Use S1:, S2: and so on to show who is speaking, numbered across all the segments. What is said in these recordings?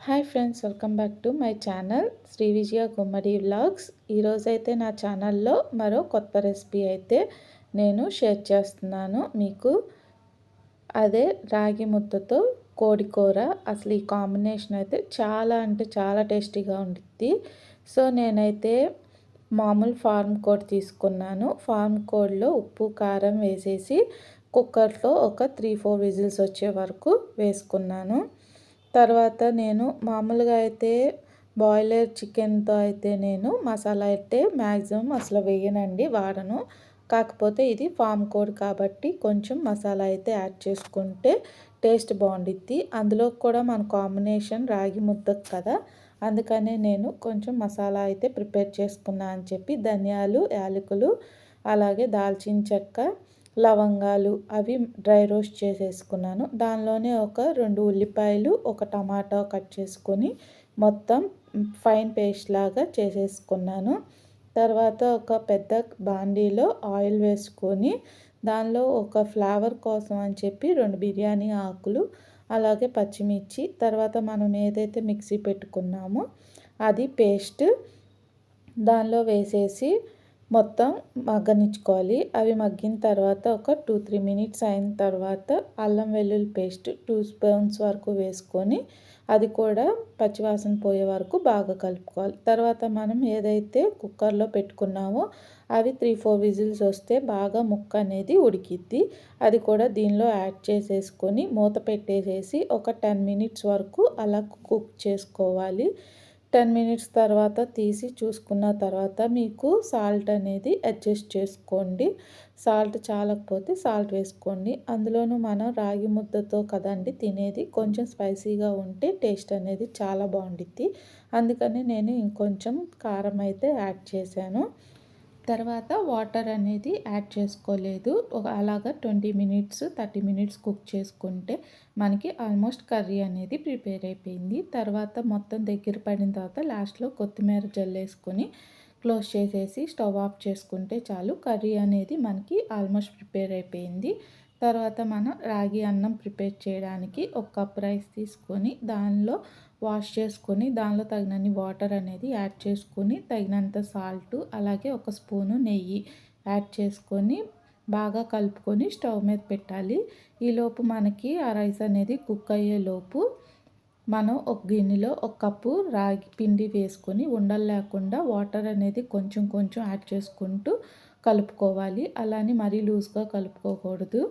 S1: Hi friends, welcome back to my channel Shri Vijaya Gummadi vlogs. ఈరోజైతే నా ఛానల్లో మరో కొత్త రెసిపీ అయితే నేను షేర్ చేస్తున్నాను మీకు. అదే రాగి ముద్దతో కోడి కూర. అసలు ఈ కాంబినేషన్ అయితే చాలా అంటే చాలా టేస్టీగా ఉంటుంది. సో నేనైతే మామూలు ఫార్మ్ కోడ్ తీసుకున్నాను. ఫార్మ్ కోడ్లో ఉప్పు కారం వేసేసి కుక్కర్లో ఒక 3-4 విజిల్స్ వచ్చే వరకు వేసుకున్నాను. తర్వాత నేను మామూలుగా అయితే బాయిలర్ చికెన్తో అయితే నేను మసాలా అయితే మ్యాక్సిమం అసలు వేయనండి, వాడను. కాకపోతే ఇది ఫామ్ కోడ్ కాబట్టి కొంచెం మసాలా అయితే యాడ్ చేసుకుంటే టేస్ట్ బాగుండిద్ది. అందులో కూడా మన కాంబినేషన్ రాగి ముద్దకు కదా, అందుకనే నేను కొంచెం మసాలా అయితే ప్రిపేర్ చేసుకున్నా అని చెప్పి ధనియాలు, యాలకులు, అలాగే దాల్చిన చెక్క, లవంగాలు అవి డ్రై రోస్ట్ చేసేసుకున్నాను. దానిలోనే ఒక 2 ఉల్లిపాయలు, ఒక టమాటా కట్ చేసుకొని మొత్తం ఫైన్ పేస్ట్ లాగా చేసేసుకున్నాను. తర్వాత ఒక పెద్ద బాండీలో ఆయిల్ వేసుకొని దానిలో ఒక ఫ్లేవర్ కోసం అని చెప్పి 2 బిర్యానీ ఆకులు, అలాగే పచ్చిమిర్చి, తర్వాత మనం ఏదైతే మిక్సీ పెట్టుకున్నామో అది పేస్ట్ దానిలో వేసేసి మొత్తం మగ్గనిచ్చుకోవాలి. అవి మగ్గిన తర్వాత ఒక 2-3 మినిట్స్ అయిన తర్వాత అల్లం వెల్లుల్లి పేస్ట్ 2 స్పూన్స్ వరకు వేసుకొని అది కూడా పచ్చివాసన పోయే వరకు బాగా కలుపుకోవాలి. తర్వాత మనం ఏదైతే కుక్కర్లో పెట్టుకున్నామో అవి 3-4 విజిల్స్ వస్తే బాగా ముక్క అనేది ఉడికిద్ది. అది కూడా దీనిలో యాడ్ చేసేసుకొని మూత పెట్టేసేసి ఒక 10 మినిట్స్ వరకు అలా కుక్ చేసుకోవాలి. 10 మినిట్స్ తర్వాత తీసి చూసుకున్న తర్వాత మీకు సాల్ట్ అనేది అడ్జస్ట్ చేసుకోండి. సాల్ట్ చాలకపోతే సాల్ట్ వేసుకోండి. అందులోనూ మనం రాగి ముద్దతో కదండి తినేది, కొంచెం స్పైసీగా ఉంటే టేస్ట్ అనేది చాలా బాగుండిద్ది. అందుకని నేను ఇంకొంచెం కారం అయితే యాడ్ చేశాను. తర్వాత వాటర్ అనేది యాడ్ చేసుకోలేదు. అలాగా 20 మినిట్స్ 30 మినిట్స్ కుక్ చేసుకుంటే మనకి ఆల్మోస్ట్ కర్రీ అనేది ప్రిపేర్ అయిపోయింది. తర్వాత మొత్తం దగ్గర పడిన తర్వాత లాస్ట్లో కొత్తిమీర జల్లేసుకొని క్లోజ్ చేసేసి స్టవ్ ఆఫ్ చేసుకుంటే చాలు. కర్రీ అనేది మనకి ఆల్మోస్ట్ ప్రిపేర్ అయిపోయింది. తర్వాత మనం రాగి అన్నం ప్రిపేర్ చేయడానికి ఒక కప్ రైస్ తీసుకొని దానిలో వాష్ చేసుకొని దానిలో తగినన్ని వాటర్ అనేది యాడ్ చేసుకొని తగినంత సాల్ట్, అలాగే ఒక స్పూను నెయ్యి యాడ్ చేసుకొని బాగా కలుపుకొని స్టవ్ మీద పెట్టాలి. ఈలోపు మనకి ఆ రైస్ అనేది కుక్ అయ్యేలోపు మనం ఒక గిన్నెలో ఒక కప్పు రాగి పిండి వేసుకొని ఉండలు లేకుండా వాటర్ అనేది కొంచెం కొంచెం యాడ్ చేసుకుంటూ కలుపుకోవాలి. అలానే మరీ లూజ్గా కలుపుకోకూడదు.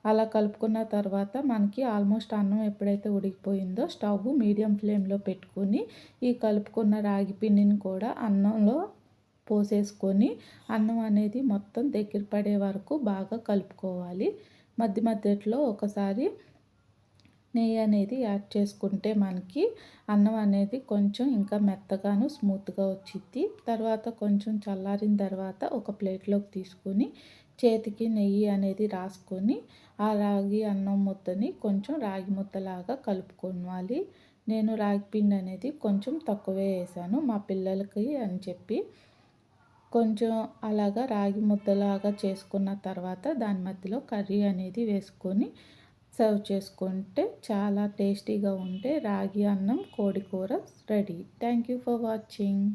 S1: అలా కలుపుకున్న తర్వాత మనకి ఆల్మోస్ట్ అన్నం ఎప్పుడైతే ఉడికిపోయిందో స్టవ్ మీడియం ఫ్లేమ్లో పెట్టుకొని ఈ కలుపుకున్న రాగి పిండిని కూడా అన్నంలో పోసేసుకొని అన్నం అనేది మొత్తం దగ్గర పడే వరకు బాగా కలుపుకోవాలి. మధ్య మధ్యలో ఒకసారి నెయ్యి అనేది యాడ్ చేసుకుంటే మనకి అన్నం అనేది కొంచెం ఇంకా మెత్తగాను స్మూత్గా వచ్చిద్ది. తర్వాత కొంచెం చల్లారిన తర్వాత ఒక ప్లేట్లోకి తీసుకొని చేతికి నెయ్యి అనేది రాసుకొని ఆ రాగి అన్నం ముద్దని కొంచెం రాగి ముద్దలాగా కలుపుకోవాలి. నేను రాగి పిండి అనేది కొంచెం తక్కువే వేసాను మా పిల్లలకి అని చెప్పి. కొంచెం అలాగా రాగి ముద్దలాగా చేసుకున్న తర్వాత దాని మధ్యలో కర్రీ అనేది వేసుకొని సర్వ్ చేసుకుంటే చాలా టేస్టీగా ఉంటే రాగి అన్నం కోడి కూర ready. Thank you for watching.